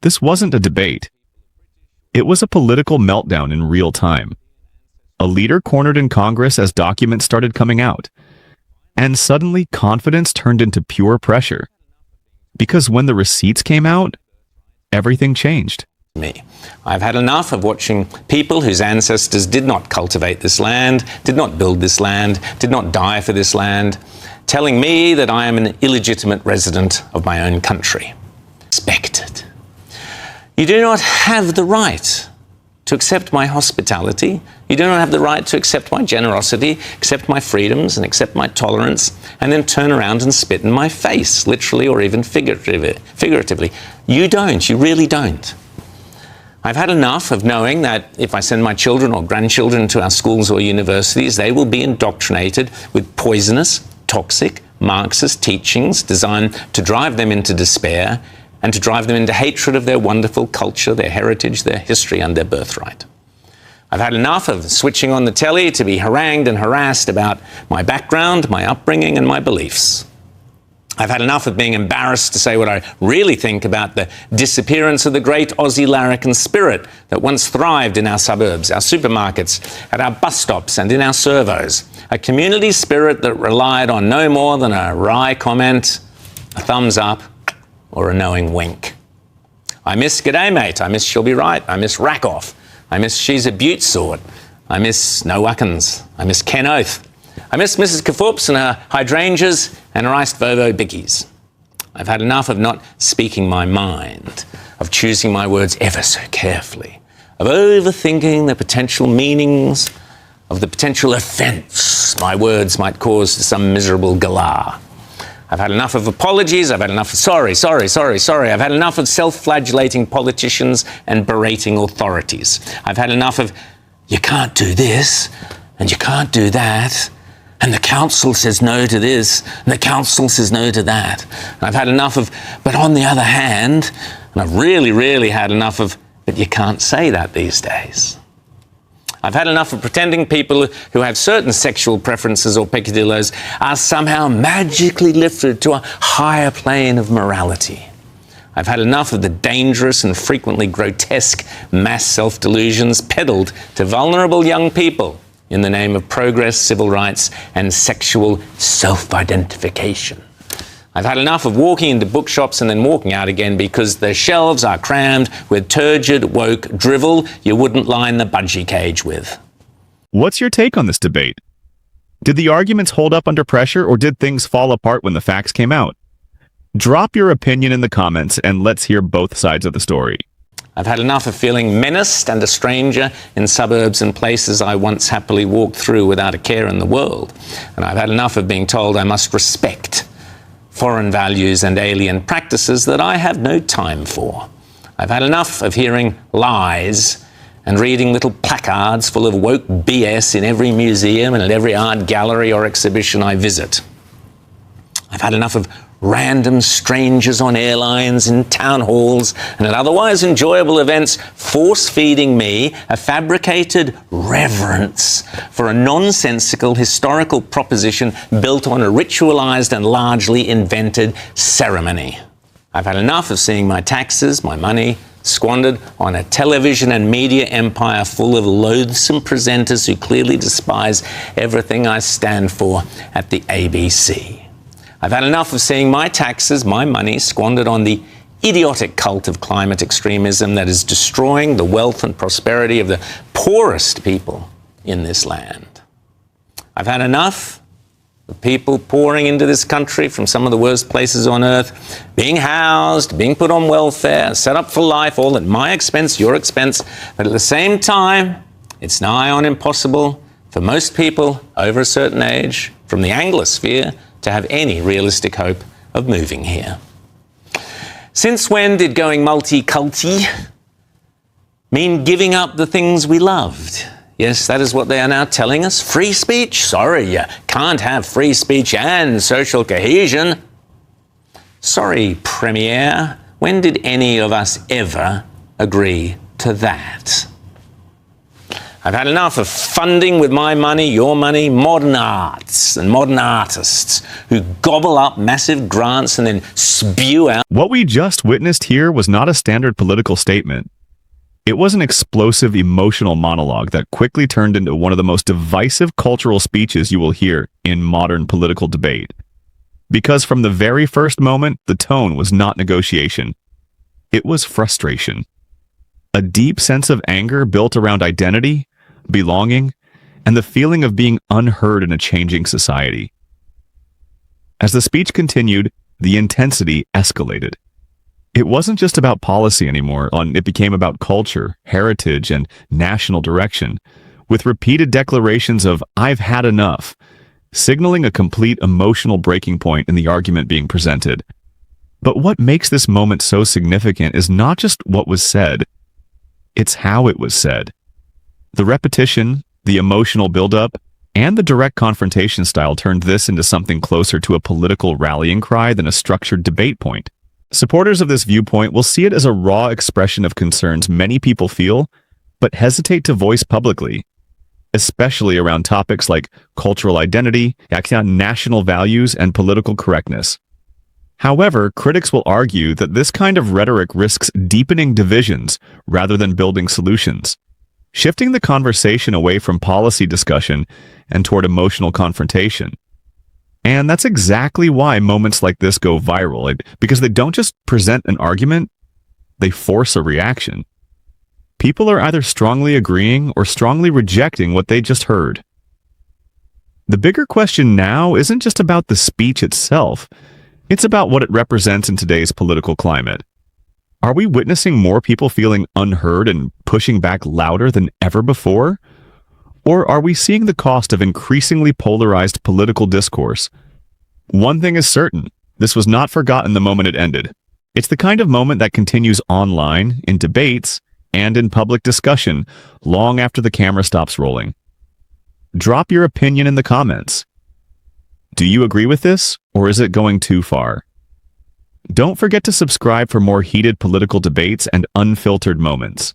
This wasn't a debate. It was a political meltdown in real time. A leader cornered in Congress as documents started coming out. And suddenly, confidence turned into pure pressure. Because when the receipts came out, everything changed. Me. I've had enough of watching people whose ancestors did not cultivate this land, did not build this land, did not die for this land, telling me that I am an illegitimate resident of my own country. Respected. You do not have the right to accept my hospitality. You do not have the right to accept my generosity, accept my freedoms, and accept my tolerance, and then turn around and spit in my face, literally or even figuratively. You don't. You really don't. I've had enough of knowing that if I send my children or grandchildren to our schools or universities, they will be indoctrinated with poisonous, toxic, Marxist teachings designed to drive them into despair and to drive them into hatred of their wonderful culture, their heritage, their history, and their birthright. I've had enough of switching on the telly to be harangued and harassed about my background, my upbringing, and my beliefs. I've had enough of being embarrassed to say what I really think about the disappearance of the great Aussie larrikin spirit that once thrived in our suburbs, our supermarkets, at our bus stops and in our servos. A community spirit that relied on no more than a wry comment, a thumbs up, or a knowing wink. I miss G'day Mate, I miss She'll Be Right, I miss Rack Off, I miss She's a Beaut Sort, I miss No Wuckins, I miss Ken Oath, I miss Mrs. Kafoops and her hydrangeas and her iced Vovo bickies. I've had enough of not speaking my mind, of choosing my words ever so carefully, of overthinking the potential meanings, of the potential offence my words might cause to some miserable galah. I've had enough of apologies, I've had enough of sorry. I've had enough of self-flagellating politicians and berating authorities. I've had enough of, you can't do this, and you can't do that, and the council says no to this, and the council says no to that. And I've had enough of, but on the other hand, and I've really had enough of, but you can't say that these days. I've had enough of pretending people who have certain sexual preferences or peccadillos are somehow magically lifted to a higher plane of morality. I've had enough of the dangerous and frequently grotesque mass self-delusions peddled to vulnerable young people in the name of progress, civil rights, and sexual self-identification. I've had enough of walking into bookshops and then walking out again because the shelves are crammed with turgid, woke drivel you wouldn't line the budgie cage with. What's your take on this debate? Did the arguments hold up under pressure, or did things fall apart when the facts came out? Drop your opinion in the comments and let's hear both sides of the story. I've had enough of feeling menaced and a stranger in suburbs and places I once happily walked through without a care in the world. And I've had enough of being told I must respect foreign values and alien practices that I have no time for. I've had enough of hearing lies and reading little placards full of woke BS in every museum and at every art gallery or exhibition I visit. I've had enough of random strangers on airlines, in town halls, and at otherwise enjoyable events force-feeding me a fabricated reverence for a nonsensical historical proposition built on a ritualized and largely invented ceremony. I've had enough of seeing my taxes, my money, squandered on a television and media empire full of loathsome presenters who clearly despise everything I stand for at the ABC. I've had enough of seeing my taxes, my money, squandered on the idiotic cult of climate extremism that is destroying the wealth and prosperity of the poorest people in this land. I've had enough of people pouring into this country from some of the worst places on earth, being housed, being put on welfare, set up for life, all at my expense, your expense, but at the same time, it's nigh on impossible for most people over a certain age from the Anglosphere to have any realistic hope of moving here. Since when did going multi-culti mean giving up the things we loved? Yes, that is what they are now telling us. Free speech? Sorry, you can't have free speech and social cohesion. Sorry, Premier, when did any of us ever agree to that? I've had enough of funding with my money, your money, modern arts and modern artists who gobble up massive grants and then spew out. What we just witnessed here was not a standard political statement. It was an explosive emotional monologue that quickly turned into one of the most divisive cultural speeches you will hear in modern political debate. Because from the very first moment, the tone was not negotiation. It was frustration. A deep sense of anger built around identity, belonging, and the feeling of being unheard in a changing society. As the speech continued, the intensity escalated. It wasn't just about policy anymore, it became about culture, heritage, and national direction, with repeated declarations of "I've had enough," signaling a complete emotional breaking point in the argument being presented. But what makes this moment so significant is not just what was said, it's how it was said. The repetition, the emotional buildup, and the direct confrontation style turned this into something closer to a political rallying cry than a structured debate point. Supporters of this viewpoint will see it as a raw expression of concerns many people feel, but hesitate to voice publicly, especially around topics like cultural identity, national values, and political correctness. However, critics will argue that this kind of rhetoric risks deepening divisions rather than building solutions, shifting the conversation away from policy discussion and toward emotional confrontation. And that's exactly why moments like this go viral, because they don't just present an argument, they force a reaction. People are either strongly agreeing or strongly rejecting what they just heard. The bigger question now isn't just about the speech itself, it's about what it represents in today's political climate. Are we witnessing more people feeling unheard and pushing back louder than ever before? Or are we seeing the cost of increasingly polarized political discourse? One thing is certain, this was not forgotten the moment it ended. It's the kind of moment that continues online, in debates, and in public discussion long after the camera stops rolling. Drop your opinion in the comments. Do you agree with this, or is it going too far? Don't forget to subscribe for more heated political debates and unfiltered moments.